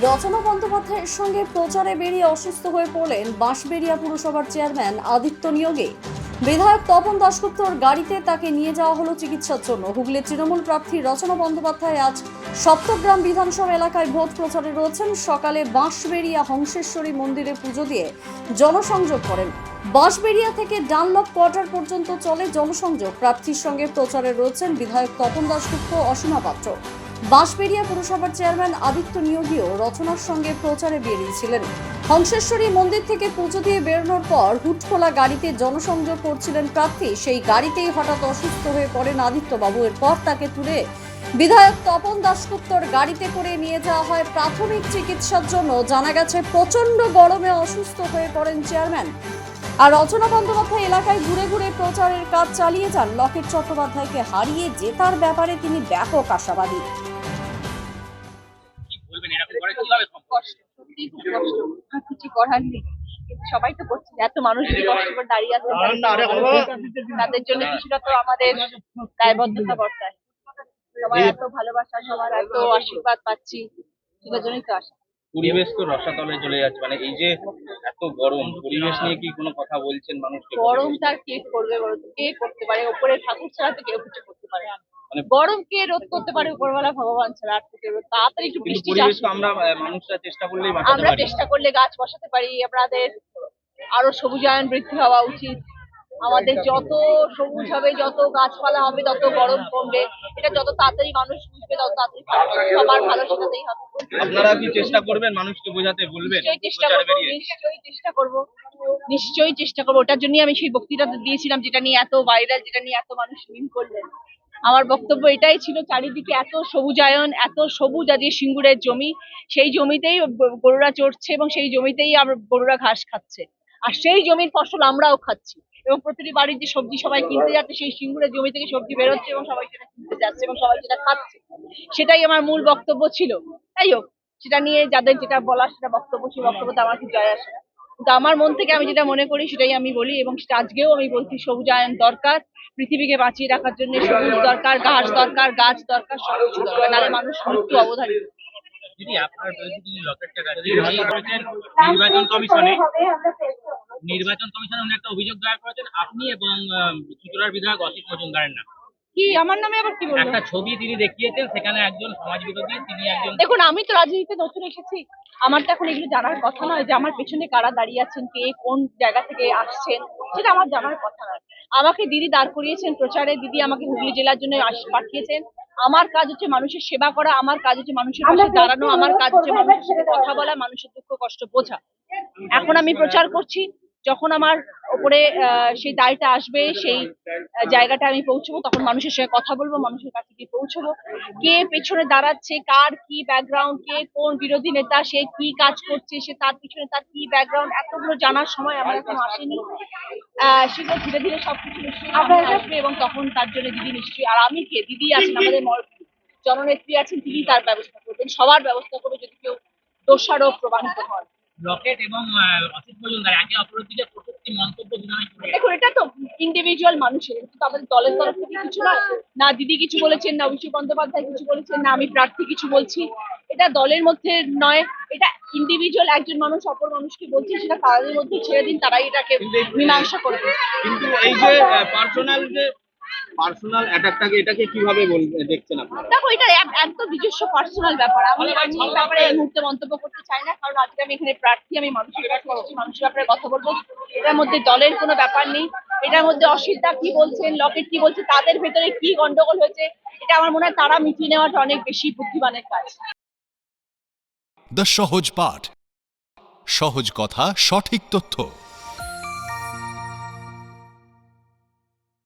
রচনা বন্দ্যোপাধ্যায়ের সঙ্গে প্রচারে বেরিয়ে অসুস্থ হয়ে পড়লেন বাঁশবেড়িয়া পুরসভার চেয়ারম্যান আদিত্য নিয়োগী। বিধায়ক তপন দাশগুপ্তর গাড়িতে তাকে নিয়ে যাওয়া হলো চিকিৎসার জন্য। হুগলির তৃণমূল প্রার্থী রচনা বন্দ্যোপাধ্যায় আজ সপ্তগ্রাম বিধানসভা এলাকায় ভোট প্রচারে রয়েছেন। সকালে বাঁশবেড়িয়া হংসেশ্বরী মন্দিরে পুজো দিয়ে জনসংযোগ করেন। বাঁশবেড়িয়া থেকে ডানলপ কোয়ার্টার পর্যন্ত চলে জনসংযোগ। প্রার্থীর সঙ্গে প্রচারে রয়েছেন বিধায়ক তপন দাশগুপ্ত, অসীমা পাত্র। বাঁশবেড়িয়া পুরসভার চেয়ারম্যান আদিত্য নিয়োগীও রচনার সঙ্গে প্রচারে বেরিয়েছিলেন। হংসেশ্বরী মন্দির থেকে পুজো দিয়ে বেরোনোর পর হুটখোলা গাড়িতে জনসংযোগ করছিলেন প্রার্থী। সেই গাড়িতেই হঠাৎ অসুস্থ হয়ে পড়েন আদিত্যবাবু। এরপর তাকে তুলে বিধায়ক তপন দাশগুপ্তর গাড়িতে করে নিয়ে যাওয়া হয় প্রাথমিক চিকিৎসার জন্য। জানা গেছে প্রচন্ড গরমে অসুস্থ হয়ে পড়েন চেয়ারম্যান। আর রচনা বন্দ্যোপাধ্যায় এলাকায় ঘুরে ঘুরে প্রচারের কাজ চালিয়ে যান। লকেট চট্টোপাধ্যায়কে হারিয়ে জেতার ব্যাপারে তিনি ব্যাপক আশাবাদী। কিছু করার নেই, সবাই তো করছে, এত মানুষ কষ্ট করে দাঁড়িয়ে আছে, তাদের জন্য কিছুটা তো আমাদের দায়বদ্ধতা বর্তায়। সবাই এত ভালোবাসা, সবার এত আশীর্বাদ পাচ্ছি, সেটার জন্যই তো আসা। পরিবেশ তো রসাতলে চলে যাচ্ছে, মানে এই যে এত গরম, পরিবেশ নিয়ে কি কোনো কথা বলছেন মানুষকে? গরমটা কে করবে বলো তো, কে করতে পারে? উপরে ঠাকুর ছাড়া তো কেউ কিছু করতে পারে না। গরম কে রোধ করতে পারে? উপরওয়ালা ভগবান ছাড়া আর থেকে তাড়াতাড়ি একটু বৃষ্টি আসে। আমরা মানুষরা চেষ্টা করলেই আমরা চেষ্টা করলে গাছ বসাতে পারি। আমাদের আরো সবুজায়ন বৃদ্ধি হওয়া উচিত। আমাদের যত সবুজ হবে, যত গাছপালা হবে, তত গরম কমবে। এটা যত তাড়াতাড়ি মানুষ বুঝবে, তত তাড়াতাড়ি সবার ভালো সেটাতেই হবে। আপনারা কি চেষ্টা করবেন মানুষকে বোঝাতে? বলবেন নিশ্চয়ই চেষ্টা করবো, নিশ্চয়ই চেষ্টা করবো। ওটার জন্যই আমি সেই বক্তৃতাটা দিয়েছিলাম, যেটা নিয়ে এত ভাইরাল, যেটা নিয়ে এত মানুষ মিন করলেন। আমার বক্তব্য এটাই ছিল, চারিদিকে এত সবুজায়ন, এত সবুজ, আজকে সিঙ্গুরের জমি, সেই জমিতেই গরুরা চড়ছে এবং সেই জমিতেই গরুরা ঘাস খাচ্ছে। আর সেই জমির ফসল আমরাও খাচ্ছি এবং প্রতিটি বাড়ির যে সবজি সবাই কিনতে যাচ্ছে, সেই সিঙ্গুরের জমি থেকে সবজি বেরোচ্ছে এবং সবাই সেটা কিনতে যাচ্ছে এবং সবাই সেটা খাচ্ছে। সেটাই আমার মূল বক্তব্য ছিল। তাই হোক, সেটা নিয়ে যাদের যেটা বলার সেটা বক্তব্য, সেই বক্তব্যটা আমার কিছু যায় আসে না। কিন্তু আমার মন থেকে আমি যেটা মনে করি সেটাই আমি বলি, এবং সেটা আজকেও আমি বলছি। সবুজায়ন দরকার, পৃথিবীকে বাঁচিয়ে রাখার জন্য সবুজ দরকার, ঘাস দরকার, গাছ দরকার, সবকিছু দরকার, নাহলে মানুষ মৃত্যু অবধারিত। নির্বাচন কমিশনে একটা অভিযোগ দায়ের করেছেন আপনি এবং চুঁচুড়ার বিধায়ক অসিত মজুমদারের নামে। কি আমার নামে আবার কি বলবো? একটা ছবি তিনি দেখিয়েছেন, সেখানে একজন সমাজ বিরোধী, তিনি একজন। দেখুন, আমি তো রাজনীতিতে নতুন এসেছি, আমার তো এখন এগুলো জানার কথা নয় যে আমার পেছনে কারা দাঁড়িয়ে আছেন, কে কোন জায়গা থেকে আসছেন, সেটা আমার জানার কথা নয়। আমাকে দিদি দাঁড় করিয়েছেন প্রচারে, দিদি আমাকে হুগলি জেলার জন্য পাঠিয়েছেন। আমার কাজ হচ্ছে মানুষের সেবা করা, আমার কাজ হচ্ছে মানুষের পাশে দাঁড়ানো, আমার কাজ হচ্ছে মানুষের সাথে কথা বলা, মানুষের দুঃখ কষ্ট বোঝা। এখন আমি প্রচার করছি, যখন আমার ওপরে সেই দায়টা আসবে, সেই জায়গাটা আমি পৌঁছবো, তখন মানুষের সঙ্গে কথা বলবো, মানুষের কাছে গিয়ে পৌঁছবো। কে পেছনে দাঁড়াচ্ছে, কার কি ব্যাকগ্রাউন্ড, কে কোন বিরোধী নেতা, সে কি কাজ করছে, সে তার পিছনে তার কি ব্যাকগ্রাউন্ড, এতগুলো জানার সময় আমার এখন আসেনি। সেগুলো ধীরে ধীরে সবকিছু নিশ্চয়ই আসবে এবং তখন তার জন্য দিদি নিশ্চয়ই, আর আমি কে, দিদি আছেন, আমাদের জননেত্রী আছেন, তিনি তার ব্যবস্থা করবেন, সবার ব্যবস্থা করবে যদি কেউ দোষারোপ প্রমাণিত হয়। লকেট এবং অসিত মজুমদার একে অপরের দিকে প্রত্যেকটি মন্তব্য বিনিময় করে। দেখুন, এটা তো ইন্ডিভিজুয়াল মানুষের, কিন্তু আমাদের দলের তরফ থেকে কিছু নয়। না দিদি কিছু বলেছেন, না অভিষেক বন্দ্যোপাধ্যায় কিছু বলেছেন, না আমি প্রার্থী কিছু বলছি। এটা দলের মধ্যে নয়, এটা ইন্ডিভিজুয়াল একজন মানুষ অপর মানুষকে বলছে, সেটা তাদের মধ্যে ছেড়ে দিন, তারাই এটাকে মীমাংসা করবে। কিন্তু এই যে পার্সোনাল অ্যাটাকটাকে, এটাকে কিভাবে দেখছেন আপনারা? দেখো, এটা একদম নিজস্ব পার্সোনাল ব্যাপার। আমি এই ব্যাপারে এই মুহূর্তে মন্তব্য করতে চাই না, কারণ আজকে আমি এখানে প্রার্থী, আমি মানুষের কাছে এসেছি, মানুষের ব্যাপারে কথা বলবো। এটার মধ্যে দলের কোনো ব্যাপার নেই। এটার মধ্যে অসিতদা কি বলছেন, লকেট কি বলছে, তাদের ভেতরে কি গন্ডগোল হয়েছে, এটা আমার মনে হয় তারা মিটিয়ে নেওয়াটা অনেক বেশি বুদ্ধিমানের কাজ। দ্য সহজ পাঠ, সহজ কথা, সঠিক তথ্য।